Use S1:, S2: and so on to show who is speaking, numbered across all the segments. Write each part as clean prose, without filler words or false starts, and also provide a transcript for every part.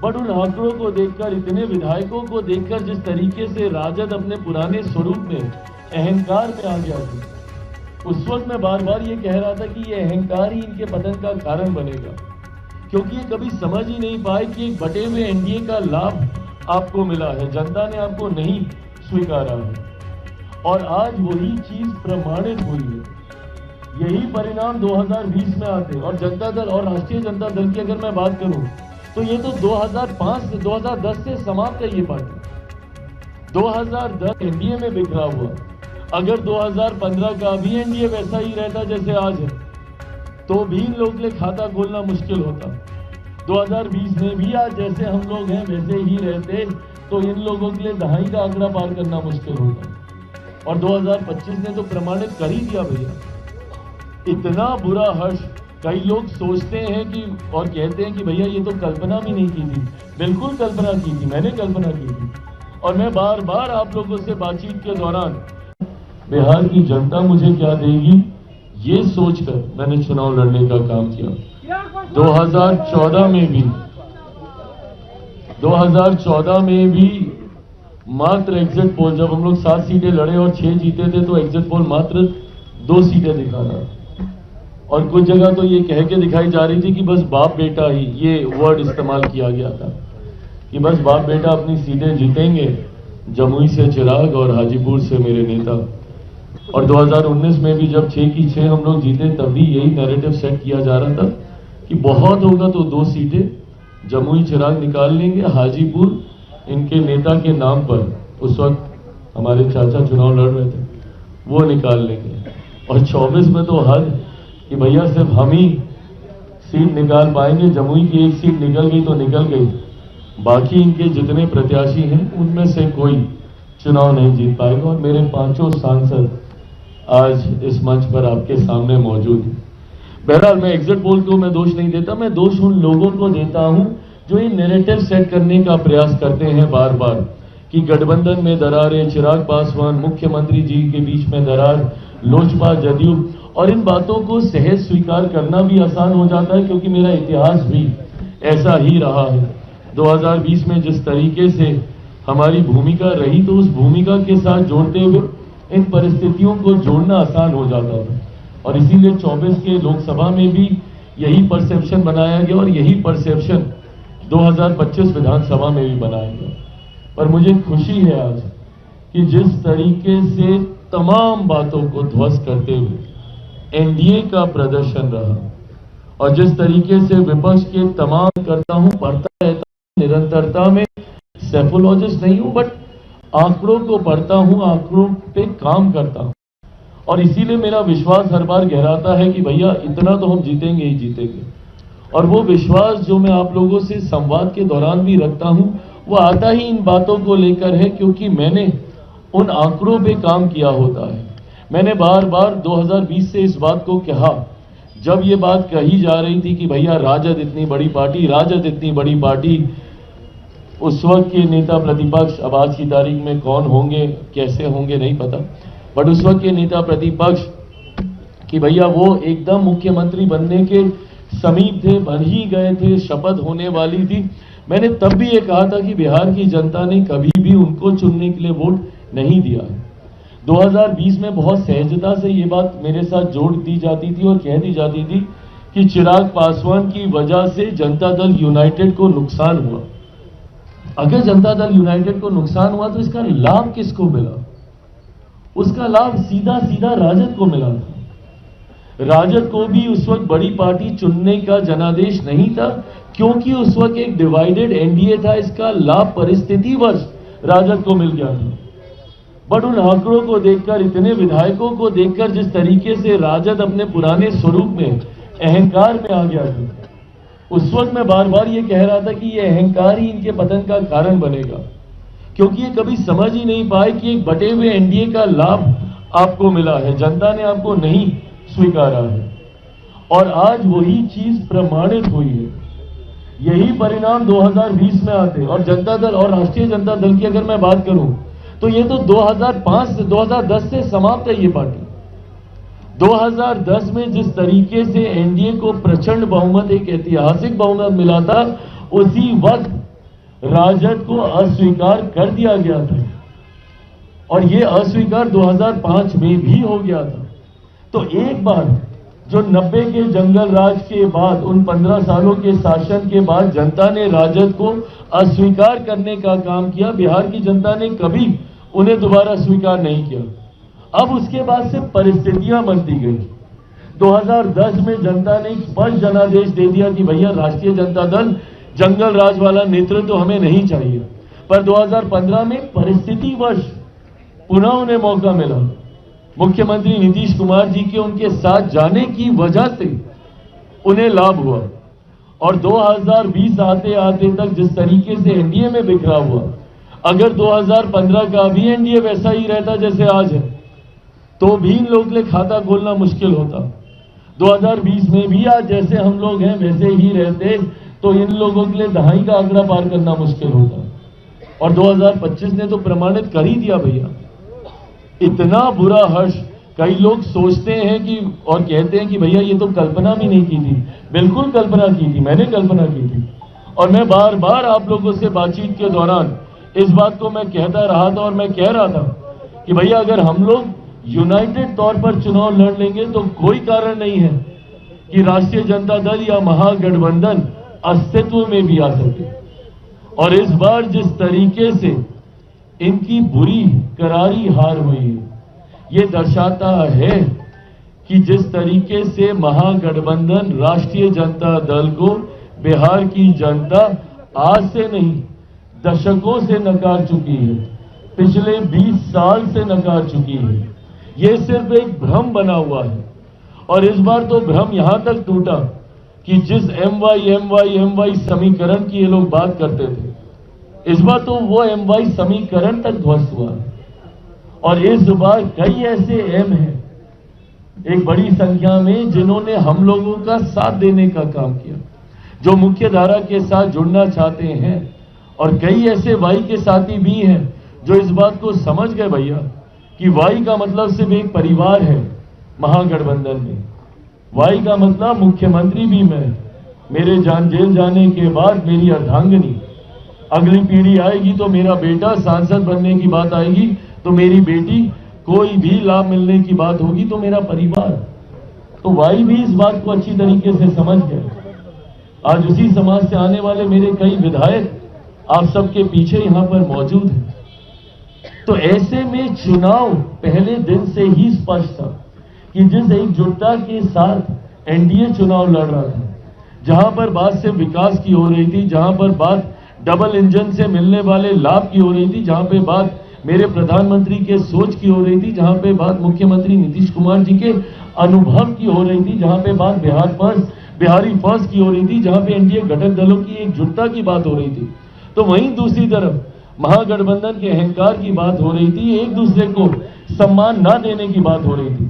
S1: But उन आंकड़ों को देखकर, इतने विधायकों को देखकर जिस तरीके से राजद अपने पुराने स्वरूप में, अहंकार में आ गया था, उस वक्त मैं बार बार ये कह रहा था कि ये अहंकार ही इनके पतन का कारण बनेगा, क्योंकि ये कभी समझ ही नहीं पाए कि एक बटे हुए एनडीए का लाभ आपको मिला है, जनता ने आपको नहीं स्वीकारा है। और आज वही चीज प्रमाणित हुई है। यही परिणाम 2020 में आते, और जनता दल और राष्ट्रीय जनता दल की अगर मैं बात करूं तो ये तो 2005 से 2010 से समाप्त है। ये पार्टी 2010 एनडीए में बिखरा हुआ। अगर 2015 का भी एनडीए वैसा ही रहता जैसे आज है तो भी इन लोगों के लिए खाता खोलना मुश्किल होता। 2020 में भी आज जैसे हम लोग हैं वैसे ही रहते तो इन लोगों के लिए दहाई का आंकड़ा पार करना मुश्किल होता। और 2025 ने तो प्रमाणित कर ही दिया भैया। इतना बुरा हर्ष, कई लोग सोचते हैं कि और कहते हैं कि भैया ये तो कल्पना भी नहीं की थी। बिल्कुल कल्पना की थी, मैंने कल्पना की थी। और मैं बार बार आप लोगों से बातचीत के दौरान बिहार की जनता मुझे क्या देगी ये सोचकर मैंने चुनाव लड़ने का काम किया। 2014 में भी मात्र एग्जिट पोल, जब हम लोग 7 सीटें लड़े और 6 जीते थे तो एग्जिट पोल मात्र 2 सीटें दिखा रहा। और कुछ जगह तो ये कह के दिखाई जा रही थी कि बस बाप बेटा ही, ये वर्ड इस्तेमाल किया गया था कि बस बाप बेटा अपनी सीटें जीतेंगे, जमुई से चिराग और हाजीपुर से मेरे नेता। और 2019 में भी जब 6 की 6 हम लोग जीते तब भी यही नैरेटिव सेट किया जा रहा था कि बहुत होगा तो 2 सीटें जमुई चिराग निकाल लेंगे, हाजीपुर इनके नेता के नाम पर उस वक्त हमारे चाचा चुनाव लड़ रहे थे वो निकाल लेंगे। और 24 में तो हद कि भैया सिर्फ हम ही सीट निकाल पाएंगे, जमुई की 1 सीट निकल गई तो निकल गई, बाकी इनके जितने प्रत्याशी हैं उनमें से कोई चुनाव नहीं जीत पाएगा। और मेरे 5 सांसद आज इस मंच पर आपके सामने मौजूद हैं। बहरहाल मैं एग्जिट पोल को मैं दोष नहीं देता, मैं दोष उन लोगों को देता हूं जो ये नैरेटिव सेट करने का प्रयास करते हैं बार बार कि गठबंधन में दरार है, चिराग पासवान मुख्यमंत्री जी के बीच में दरार, लोजपा जदयू। और इन बातों को सहज स्वीकार करना भी आसान हो जाता है क्योंकि मेरा इतिहास भी ऐसा ही रहा है। 2020 में जिस तरीके से हमारी भूमिका रही तो उस भूमिका के साथ जोड़ते हुए इन परिस्थितियों को जोड़ना आसान हो जाता था। और इसीलिए 24 के लोकसभा में भी यही परसेप्शन बनाया गया और यही परसेप्शन 2025 विधानसभा में भी बनाया गया। पर मुझे खुशी है आज कि जिस तरीके से तमाम बातों को ध्वस्त करते हुए एनडीए का प्रदर्शन रहा और जिस तरीके से विपक्ष के तमाम करता हूं, पढ़ता रहता हूं, निरंतरता में सैफोलॉजिस्ट नहीं हूं बट आंकड़ों को पढ़ता हूं, आंकड़ों पे काम करता हूं। और इसीलिए मेरा विश्वास हर बार गहराता है कि भैया इतना तो हम जीतेंगे ही जीतेंगे। और वो विश्वास जो मैं आप लोगों से संवाद के दौरान भी रखता हूं वो आता ही इन बातों को लेकर है क्योंकि मैंने उन आंकड़ों पे काम किया होता है। मैंने बार बार 2020 से इस बात को कहा, जब ये बात कही जा रही थी कि भैया राजद इतनी बड़ी पार्टी, राजद इतनी बड़ी पार्टी, उस वक्त के नेता प्रतिपक्ष, अब आज की तारीख में कौन होंगे कैसे होंगे नहीं पता, बट उस वक्त के नेता प्रतिपक्ष कि भैया वो एकदम मुख्यमंत्री बनने के समीप थे, बन ही गए थे, शपथ होने वाली थी। मैंने तब भी ये कहा था कि बिहार की जनता ने कभी भी उनको चुनने के लिए वोट नहीं दिया है। 2020 में बहुत सहजता से ये बात मेरे साथ जोड़ दी जाती थी और कह दी जाती थी कि चिराग पासवान की वजह से जनता दल यूनाइटेड को नुकसान हुआ। अगर जनता दल यूनाइटेड को नुकसान हुआ तो इसका लाभ किसको मिला? उसका लाभ सीधा सीधा राजद को मिला था। राजद को भी उस वक्त बड़ी पार्टी चुनने का जनादेश नहीं था क्योंकि उस वक्त एक डिवाइडेड एनडीए था। इसका लाभ परिस्थितिवश राजद को मिल गया था। बट उन आंकड़ों को देखकर, इतने विधायकों को देखकर जिस तरीके से राजद अपने पुराने स्वरूप में, अहंकार में आ गया था, उस वक्त मैं बार बार ये कह रहा था कि ये अहंकार ही इनके पतन का कारण बनेगा, क्योंकि ये कभी समझ ही नहीं पाए कि एक बटे हुए एनडीए का लाभ आपको मिला है, जनता ने आपको नहीं स्वीकारा है। और आज वही चीज प्रमाणित हुई है। यही परिणाम 2020 में आते, और जनता दल और राष्ट्रीय जनता दल की अगर मैं बात करूं तो ये तो 2005 से 2010 से समाप्त है। ये पार्टी 2010 में जिस तरीके से एनडीए को प्रचंड बहुमत, एक ऐतिहासिक बहुमत मिला था, उसी वक्त राजद को अस्वीकार कर दिया गया था और ये अस्वीकार 2005 में भी हो गया था। तो एक बार जो 90 के जंगल राज के बाद, उन 15 सालों के शासन के बाद जनता ने राजद को अस्वीकार करने का काम किया, बिहार की जनता ने कभी उन्हें दोबारा स्वीकार नहीं किया। अब उसके बाद से परिस्थितियां बनती गई। 2010 में जनता ने एक स्पष्ट जनादेश दे दिया कि भैया राष्ट्रीय जनता दल जंगल राज वाला नेतृत्व तो हमें नहीं चाहिए, पर 2015 में परिस्थितिवश पुनः उन्हें मौका मिला। मुख्यमंत्री नीतीश कुमार जी के उनके साथ जाने की वजह से उन्हें लाभ हुआ और 2020 आते आते तक जिस तरीके से एनडीए में बिखरा हुआ, अगर 2015 का भी एनडीए वैसा ही रहता जैसे आज है तो भी इन लोगों के लिए खाता खोलना मुश्किल होता। 2020 में भी आज जैसे हम लोग हैं वैसे ही रहते तो इन लोगों के लिए दहाई का आंकड़ा पार करना मुश्किल होता। और 2025 ने तो प्रमाणित कर ही दिया भैया। इतना बुरा हर्ष, कई लोग सोचते हैं कि और कहते हैं कि भैया ये तो कल्पना भी नहीं की थी। बिल्कुल कल्पना की थी, मैंने कल्पना की थी और मैं बार बार आप लोगों से बातचीत के दौरान इस बात को मैं कहता रहा था और मैं कह रहा था कि भैया अगर हम लोग यूनाइटेड तौर पर चुनाव लड़ लेंगे तो कोई कारण नहीं है कि राष्ट्रीय जनता दल या महागठबंधन अस्तित्व में भी आ सके। और इस बार जिस तरीके से इनकी बुरी करारी हार हुई है, ये दर्शाता है कि जिस तरीके से महागठबंधन राष्ट्रीय जनता दल को बिहार की जनता आज से नहीं दशकों से नकार चुकी है, पिछले 20 साल से नकार चुकी है। ये सिर्फ एक भ्रम बना हुआ है और इस बार तो भ्रम यहां तक टूटा कि जिस एमवाई समीकरण की ये लोग बात करते थे, इस बार तो वो एमवाई समीकरण तक ध्वस्त हुआ है। और इस बार कई ऐसे एम हैं एक बड़ी संख्या में जिन्होंने हम लोगों का साथ देने का काम किया, जो मुख्य धारा के साथ जुड़ना चाहते हैं, और कई ऐसे वाई के साथी भी हैं जो इस बात को समझ गए भैया कि वाई का मतलब सिर्फ एक परिवार है महागठबंधन में। वाई का मतलब मुख्यमंत्री भी मैं, मेरे जेल जाने के बाद मेरी अर्धांगिनी, अगली पीढ़ी आएगी तो मेरा बेटा सांसद बनने की बात आएगी तो मेरी बेटी, कोई भी लाभ मिलने की बात होगी तो मेरा परिवार। तो वाई भी इस बात को अच्छी तरीके से समझ गए। आज उसी समाज से आने वाले मेरे कई विधायक आप सबके पीछे यहां पर मौजूद हैं। तो ऐसे में चुनाव पहले दिन से ही स्पष्ट था कि जिस एकजुटता के साथ एनडीए चुनाव लड़ रहा था, जहां पर बात सिर्फ विकास की हो रही थी, जहां पर बात डबल इंजन से मिलने वाले लाभ की हो रही थी, जहां पे बात मेरे प्रधानमंत्री के सोच की हो रही थी, जहां पे बात मुख्यमंत्री नीतीश कुमार जी के अनुभव की हो रही थी, जहां पे बात बिहारी फर्स्ट की हो रही थी, जहां पे एनडीए घटक दलों की एकजुटता की बात हो रही थी, तो वहीं दूसरी तरफ महागठबंधन के अहंकार की बात हो रही थी, एक दूसरे को सम्मान ना देने की बात हो रही थी।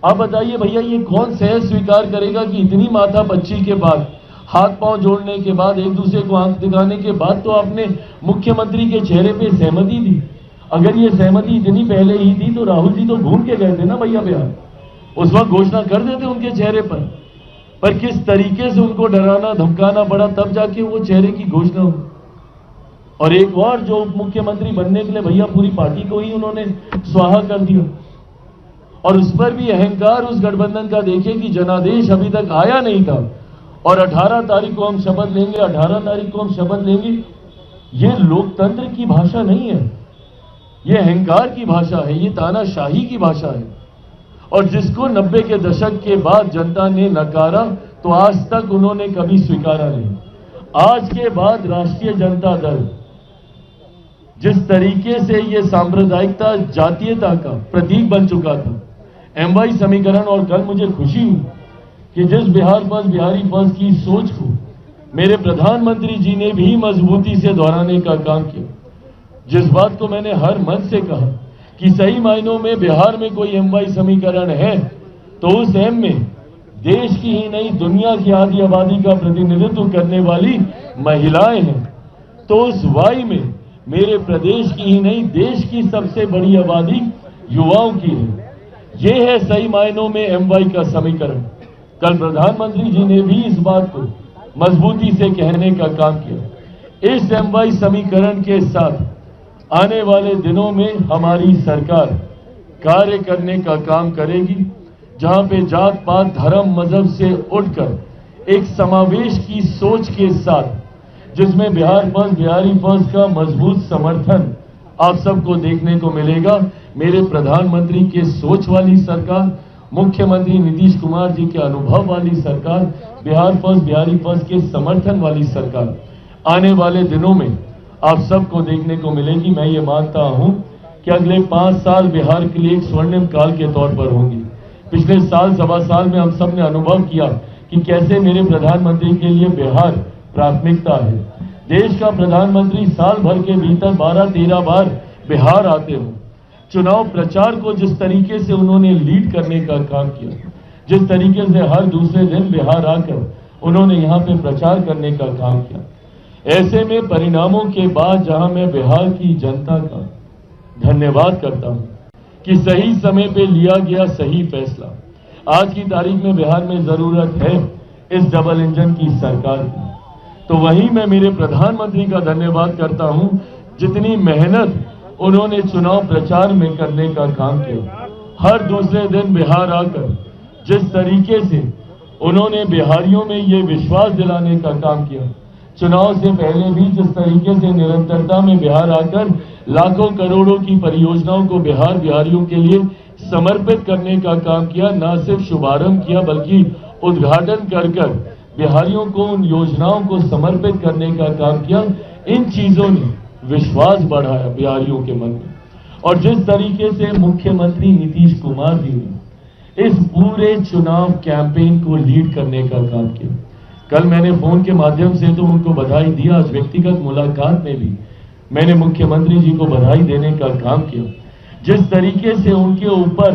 S1: आप बताइए भैया ये कौन सहज स्वीकार करेगा कि इतनी माथा बच्ची के बाद, हाथ पांव जोड़ने के बाद, एक दूसरे को आंख दिखाने के बाद तो आपने मुख्यमंत्री के चेहरे पे सहमति दी। अगर ये सहमति इतनी पहले ही थी तो राहुल जी तो घूम के गए थे ना भैया बिहार, उस वक्त घोषणा कर देते उनके चेहरे पर किस तरीके से उनको डराना धमकाना पड़ा, तब जाके वो चेहरे की घोषणा हुई। और एक और जो उप मुख्यमंत्री बनने के लिए भैया पूरी पार्टी को ही उन्होंने स्वाहा कर दिया। और उस पर भी अहंकार उस गठबंधन का देखिए कि जनादेश अभी तक आया नहीं था और 18 तारीख को हम शपथ लेंगे, 18 तारीख को हम शपथ लेंगे। ये लोकतंत्र की भाषा नहीं है, ये अहंकार की भाषा है, ये तानाशाही की भाषा है। और जिसको 90 के दशक के बाद जनता ने नकारा तो आज तक उन्होंने कभी स्वीकारा नहीं। आज के बाद राष्ट्रीय जनता दल जिस तरीके से ये सांप्रदायिकता जातीयता का प्रतीक बन चुका था, एमवाई समीकरण, और कल मुझे खुशी हुई कि जिस बिहार फर्स्ट बिहारी फर्स्ट की सोच को मेरे प्रधानमंत्री जी ने भी मजबूती से दोहराने का काम किया। जिस बात को मैंने हर मंच से कहा कि सही मायनों में बिहार में कोई एमवाई समीकरण है तो उस एम में देश की ही नहीं दुनिया की आधी आबादी का प्रतिनिधित्व करने वाली महिलाएं हैं, तो उस वाई में मेरे प्रदेश की ही नहीं देश की सबसे बड़ी आबादी युवाओं की है। ये है सही मायनों में एमवाई का समीकरण। कल प्रधानमंत्री जी ने भी इस बात को मजबूती से कहने का काम किया इस MY समीकरण के साथ आने वाले दिनों में हमारी सरकार कार्य करने का काम करेगी, जहां पे जात पात धर्म मजहब से उठकर एक समावेश की सोच के साथ, जिसमें बिहार फर्स्ट बिहारी फर्स्ट का मजबूत समर्थन आप सबको देखने को मिलेगा। मेरे प्रधानमंत्री के सोच वाली सरकार, मुख्यमंत्री नीतीश कुमार जी के अनुभव वाली सरकार, बिहार फर्स्ट बिहारी फर्स्ट के समर्थन वाली सरकार आने वाले दिनों में आप सबको देखने को मिलेगी। मैं ये मानता हूं कि अगले 5 साल बिहार के लिए एक स्वर्णिम काल के तौर पर होंगे। पिछले साल सवा साल में हम सब ने अनुभव किया कि कैसे मेरे प्रधानमंत्री के लिए बिहार प्राथमिकता है। देश का प्रधानमंत्री साल भर के भीतर 12-13 बार बिहार आते हो। चुनाव प्रचार को जिस तरीके से उन्होंने लीड करने का काम किया, जिस तरीके से हर दूसरे दिन बिहार आकर उन्होंने यहाँ पे प्रचार करने का काम किया, ऐसे में परिणामों के बाद जहां मैं बिहार की जनता का धन्यवाद करता हूं कि सही समय पे लिया गया सही फैसला। आज की तारीख में बिहार में जरूरत है इस डबल इंजन की सरकार की, तो वहीं मैं मेरे प्रधानमंत्री का धन्यवाद करता हूं, जितनी मेहनत उन्होंने चुनाव प्रचार में करने का काम किया। हर दूसरे दिन बिहार आकर जिस तरीके से उन्होंने बिहारियों में ये विश्वास दिलाने का काम किया, चुनाव से पहले भी जिस तरीके से निरंतरता में बिहार आकर लाखों करोड़ों की परियोजनाओं को बिहारियों के लिए समर्पित करने का काम किया, ना सिर्फ शुभारंभ किया बल्कि उद्घाटन कर बिहारियों को उन योजनाओं को समर्पित करने का काम किया। इन चीजों ने विश्वास बढ़ाया बिहारियों के मन में। और जिस तरीके से मुख्यमंत्री नीतीश कुमार जी ने इस पूरे चुनाव कैंपेन को लीड करने का काम किया, कल मैंने फोन के माध्यम से तो उनको बधाई दिया, आज व्यक्तिगत मुलाकात में भी मैंने मुख्यमंत्री जी को बधाई देने का काम किया। जिस तरीके से उनके ऊपर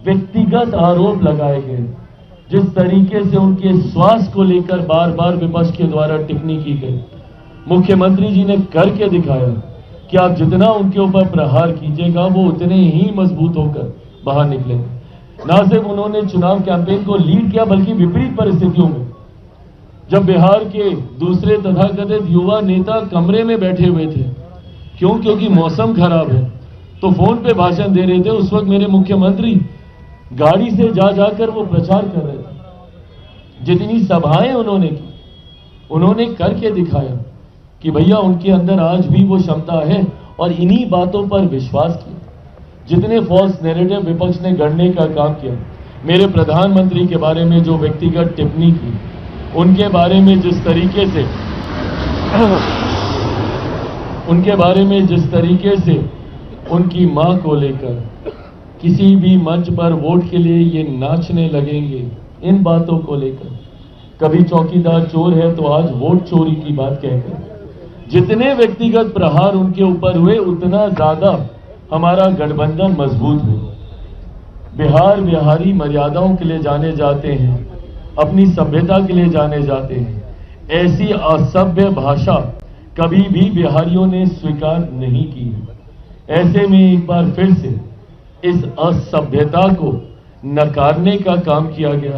S1: व्यक्तिगत आरोप लगाए गए, जिस तरीके से उनके स्वास्थ्य को लेकर बार बार विपक्ष के द्वारा टिप्पणी की गई, मुख्यमंत्री जी ने करके दिखाया कि आप जितना उनके ऊपर प्रहार कीजिएगा वो उतने ही मजबूत होकर बाहर निकलेंगे। ना सिर्फ उन्होंने चुनाव कैंपेन को लीड किया बल्कि विपरीत परिस्थितियों में, जब बिहार के दूसरे तथाकथित युवा नेता कमरे में बैठे हुए थे, क्योंकि मौसम खराब है, तो फोन पे भाषण दे रहे थे, उस वक्त मेरे मुख्यमंत्री गाड़ी से जाकर वो प्रचार कर रहे थे। जितनी सभाएं उन्होंने की, उन्होंने करके दिखाया कि भैया उनके अंदर आज भी वो क्षमता है, और इन्हीं बातों पर विश्वास किया। जितने फॉल्स नैरेटिव विपक्ष ने गढ़ने का काम किया, मेरे प्रधानमंत्री के बारे में जो व्यक्तिगत टिप्पणी की, उनके बारे में जिस तरीके से उनकी मां को लेकर किसी भी मंच पर वोट के लिए ये नाचने लगेंगे, इन बातों को लेकर, कभी चौकीदार चोर है तो आज वोट चोरी की बात कहकर जितने व्यक्तिगत प्रहार उनके ऊपर हुए, उतना ज्यादा हमारा गठबंधन मजबूत हुआ। बिहारी मर्यादाओं के लिए जाने जाते हैं, अपनी सभ्यता के लिए जाने जाते हैं। ऐसी असभ्य भाषा कभी भी बिहारियों ने स्वीकार नहीं की है। ऐसे में एक बार फिर से इस असभ्यता को नकारने का काम किया गया।